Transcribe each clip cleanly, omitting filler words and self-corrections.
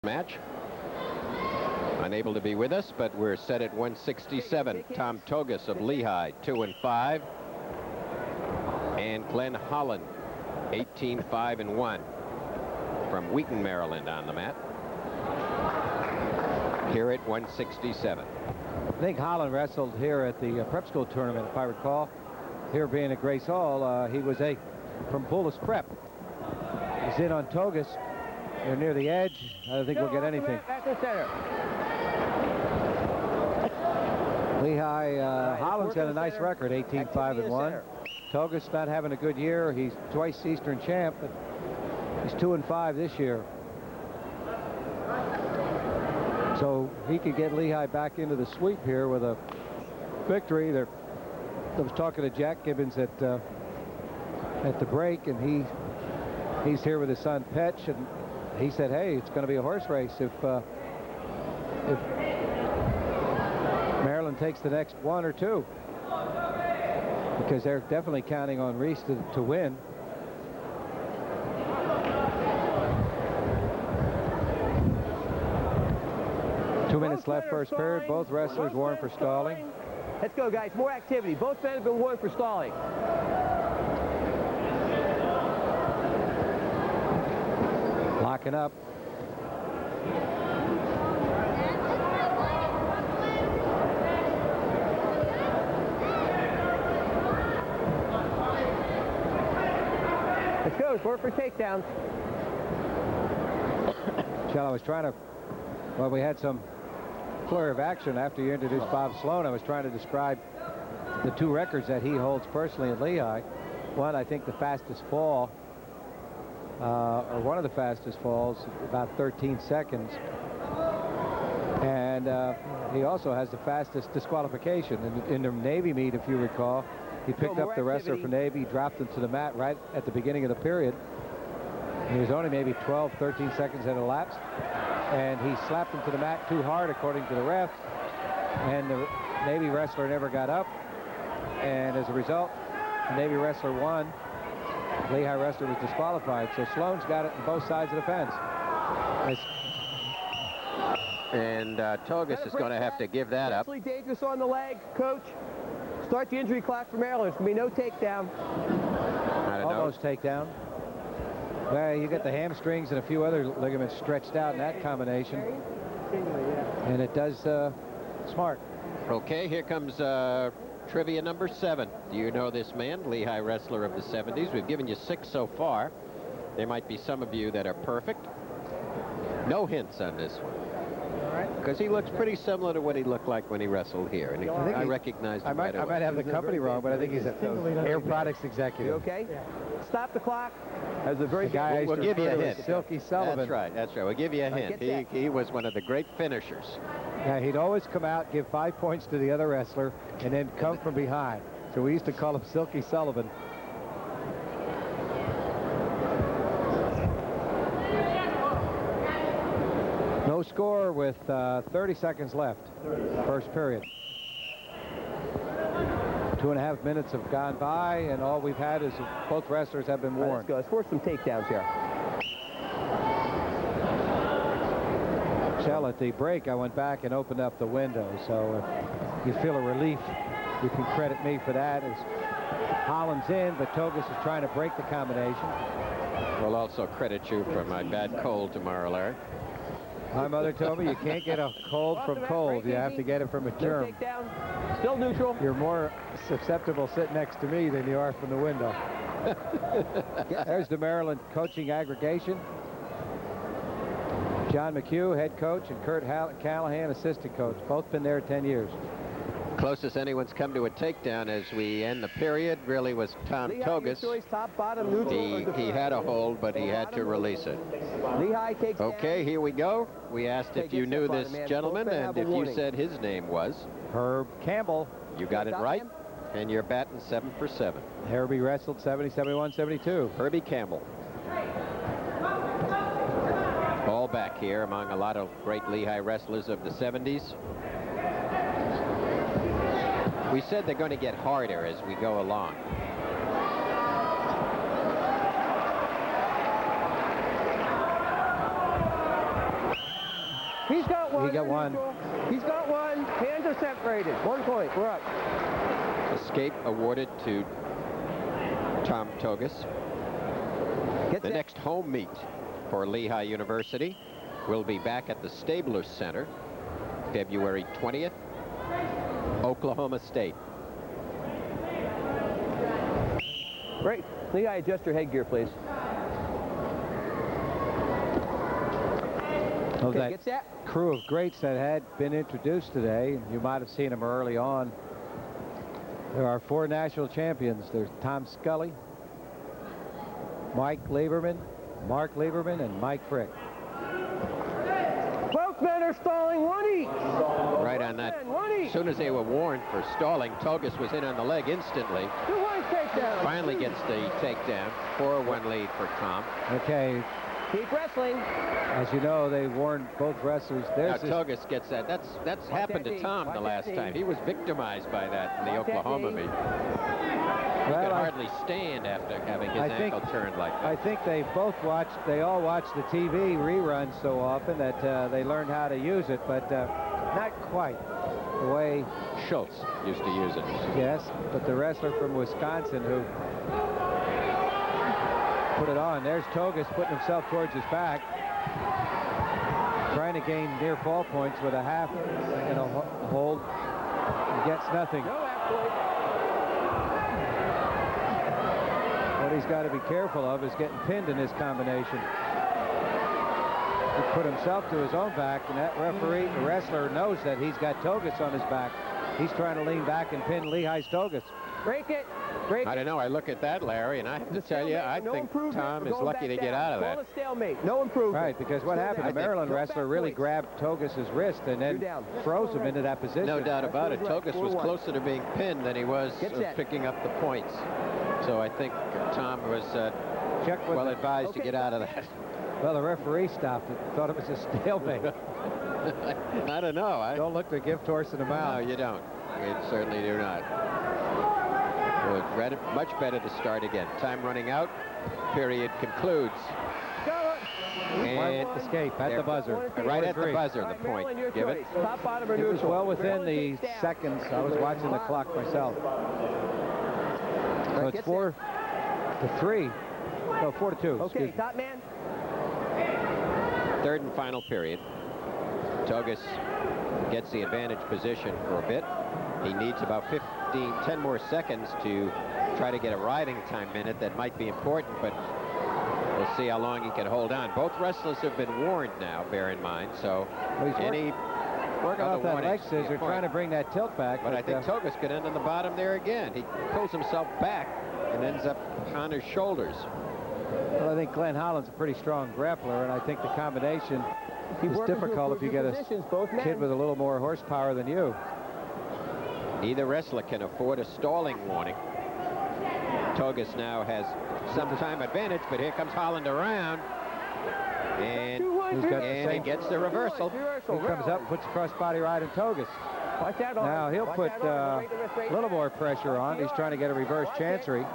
match. Unable to be with us, but we're set at 167. Tom Toggas of Lehigh, 2-5. And Glenn Holland, 18-5-1 from Wheaton, Maryland, on the mat. Here at 167. I think Holland wrestled here at the prep school tournament, if I recall. Here being at Grace Hall, he was from Bullis Prep. He's in on Toggas. They're near the edge. I don't think we'll get anything. Back to center. Lehigh, Holland's got a nice record, 18-5-1. Toggas not having a good year. He's twice Eastern champ, but he's 2-5 this year. So he could get Lehigh back into the sweep here with a victory. I was talking to Jack Gibbons at the break, and he's here with his son Petch, and he said, hey, it's going to be a horse race if Maryland takes the next one or two, because they're definitely counting on Reese to win. Two minutes left first period. Both wrestlers warned for stalling. Let's go, guys. More activity. Both men have been warned for stalling. Locking up. Let's go. Work for takedowns. Shell, I was trying to, well, we had some flurry of action after you introduced Bob Sloan. I was trying to describe the two records that he holds personally at Lehigh. One, I think the fastest fall, or one of the fastest falls, about 13 seconds. And he also has the fastest disqualification. In the Navy meet, if you recall, he picked up the wrestler from Navy, dropped him to the mat right at the beginning of the period. He was only maybe 12, 13 seconds had elapsed. And he slapped him to the mat too hard, according to the ref. And the Navy wrestler never got up. And as a result, the Navy wrestler won. Lehigh wrestler was disqualified. So Sloan's got it on both sides of the fence. And Toggas is going to have to give that up. Dangerous on the leg, coach. Start the injury clock for Maryland. There's going to be no takedown. Almost takedown. Well, you get the hamstrings and a few other ligaments stretched out in that combination. And it does smart. Okay, here comes trivia number 7. Do you know this man, Lehigh wrestler of the 70s? We've given you 6 so far. There might be some of you that are perfect. No hints on this one. Because he looks pretty similar to what he looked like when he wrestled here. And I recognize him right away. I might have the company wrong, but I think he's an Air Products executive. You okay? Yeah. Stop the clock. As a very guy we'll give you a hint. Silky Sullivan. That's right. That's right. We'll give you a hint. He was one of the great finishers. Yeah, he'd always come out, give 5 points to the other wrestler, and then come from behind. So we used to call him Silky Sullivan. No score with 30 seconds left. First period. 2.5 minutes have gone by, and all we've had is both wrestlers have been warned. Let's go. Let's force some takedowns here. Shell, at the break, I went back and opened up the window. So if you feel a relief, you can credit me for that. As Holland's in, but Toggas is trying to break the combination. We'll also credit you for my bad cold tomorrow, Larry. My mother told me you can't get a cold from cold. You have to get it from a germ. Still neutral. You're more susceptible sitting next to me than you are from the window. There's the Maryland coaching aggregation. John McHugh, head coach, and Kurt Callahan, assistant coach. Both been there 10 years. Closest anyone's come to a takedown as we end the period really was Tom Toggas. Top, bottom, neutral, he had a hold, but he had to release it. Lehigh takes okay, here we go. We asked if you knew this gentleman, and if you said his name was Herb Campbell. You got it right, and you're batting 7 for 7. Herbie wrestled 70, 71, 72. Herbie Campbell. All back here among a lot of great Lehigh wrestlers of the 70s. We said they're going to get harder as we go along. He's got one. He got one. He's got one. Hands are separated. 1 point. We're up. Escape awarded to Tom Toggas. The next home meet for Lehigh University will be back at the Stabler Center, February 20th, Oklahoma State. Great. Lehigh, adjust your headgear, please. Of Okay, that get set. crew of greats that had been introduced today, you might have seen them early on. There are 4 national champions. There's Tom Scully, Mike Lieberman, Mark Lieberman, and Mike Frick. Both men are stalling 1 each. Right on that. 1 each. As soon as they were warned for stalling, Toggas was in on the leg instantly. 2-1 takedown. Finally gets the takedown. 4-1 lead for Tom. Okay, Keep wrestling. as you know, they warned both wrestlers. Now There's this, Toggas gets that. That's happened to knee. Tom Watch the that last knee. time. He was victimized by that in the Watch that Oklahoma knee. meet. He could well, hardly stand after having his I think- ankle turned like that. I think they all watched the TV reruns so often that they learned how to use it, but not quite the way, Schultz used to use it. yes, but the wrestler from Wisconsin who put it on. There's Toggas putting himself towards his back, trying to gain near fall points with a half and a hold. He gets nothing. No half point. What he's got to be careful of is getting pinned in this combination. He put himself to his own back, and that referee, the wrestler, knows that he's got Toggas on his back. He's trying to lean back and pin Lehigh's Toggas. Break it. Break I it. don't know. I look at that, Larry, and I have to tell you, I No think improvement. Tom We're is going lucky back to get down. out of Call that. a stalemate. No improvement. Right, because what Still happened, down. the Maryland No wrestler back really points. grabbed Toggas' wrist and You're then down. froze him into that position. No doubt about it. That was right. Toggas was 4-1. closer to being pinned than he was Get of set. picking up the points. So I think Tom was Check with well the- advised to Okay, get out of that. Well, the referee stopped it, thought it was a stalemate. I don't know. Don't look to give Torsten a No, mouth. you don't. You certainly do not. Well, it's much better to start again. Time running out. Period concludes. And One escape at there- the buzzer. right at the 4-3. buzzer, All the right, point. Maryland, your Give it. choice. Top, bottom, or It was neutral. well within Maryland the takes down. seconds. I was watching the clock myself. So it's Get 4-3. No, 4-2. Okay, excuse me. top man. Third and final period. Toggas gets the advantage position for a bit. He needs about 10 more seconds to try to get a riding time minute that might be important, but we'll see how long he can hold on. Both wrestlers have been warned now, bear in mind, so Well, he's any working other off that leg warnings would be scissor, trying to important. bring that tilt back. But I think Toggas could end on the bottom there again. He pulls himself back and ends up on his shoulders. well, I think Glenn Holland's a pretty strong grappler, and I think the combination Keep is working to difficult if you improve get your a positions, both men. kid with a little more horsepower than you. Neither wrestler can afford a stalling warning. Toggas now has some time advantage, but here comes Holland around. And, He's got the and he same- gets the reversal. He comes up and puts a crossbody right in Toggas. Watch that arm. Now he'll Watch put that arm. Break the wrist right a little there. more pressure on. He's trying to get a reverse Watch it. chancery.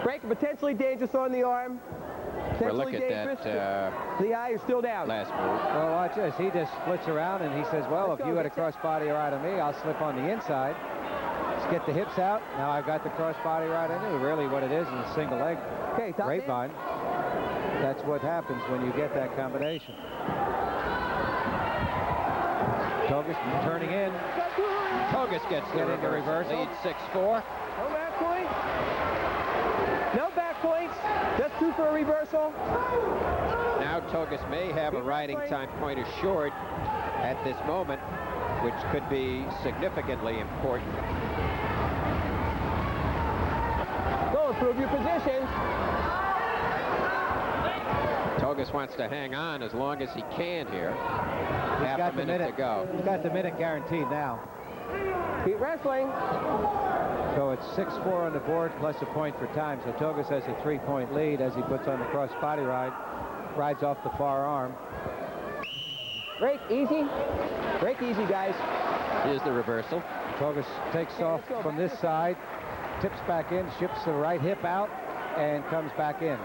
Break potentially dangerous on the arm. Well, Potentially look at dangerous. that The eye is still down. last move. Well, watch this. He just splits around and he says, well, Let's if go, you had a get set. crossbody right on me, I'll slip on the inside. Let's get the hips out. Now I've got the crossbody right on you. Really what it is a single leg Okay, top man. grapevine. That's what happens when you get that combination. Toggas turning in. Toggas gets the Getting the reversal. reversal. Leads 6-4. No back point. No back points. Just 2 for a reversal. Now Toggas may have a riding time point assured at this moment, which could be significantly important. Go improve your position. Toggas wants to hang on as long as he can here. Half got a the minute to go. He's got the minute guaranteed now. Keep wrestling. So it's 6-4 on the board plus a point for time. So Toggas has a 3-point lead as he puts on the crossbody ride. Rides off the far arm. Break easy. Break easy, guys. Here's the reversal. Toggas takes off let's go. from this side, tips back in, ships the right hip out, and comes back in.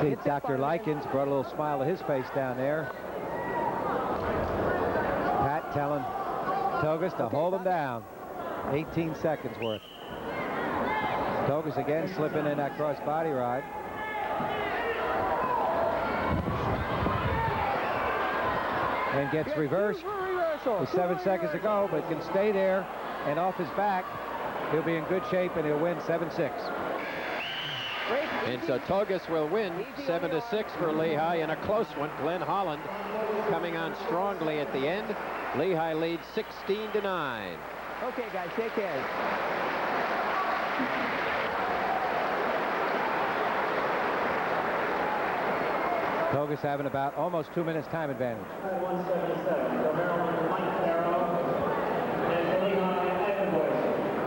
See, Dr. Likens brought a little smile to his face down there. Pat telling Toggas to hold him down. 18 seconds worth. Toggas again slipping in that cross body ride. And gets reversed with 7 seconds to go, but can stay there and off his back. He'll be in good shape and he'll win 7-6. And so Toggas will win 7-6 for Lehigh in a close one. Glenn Holland coming on strongly at the end. Lehigh leads 16-9. Okay, guys, take care. Toggas having about almost 2 minutes time advantage. 177. So Maryland, Mike Farrow, and Lehigh, Evan Boyce.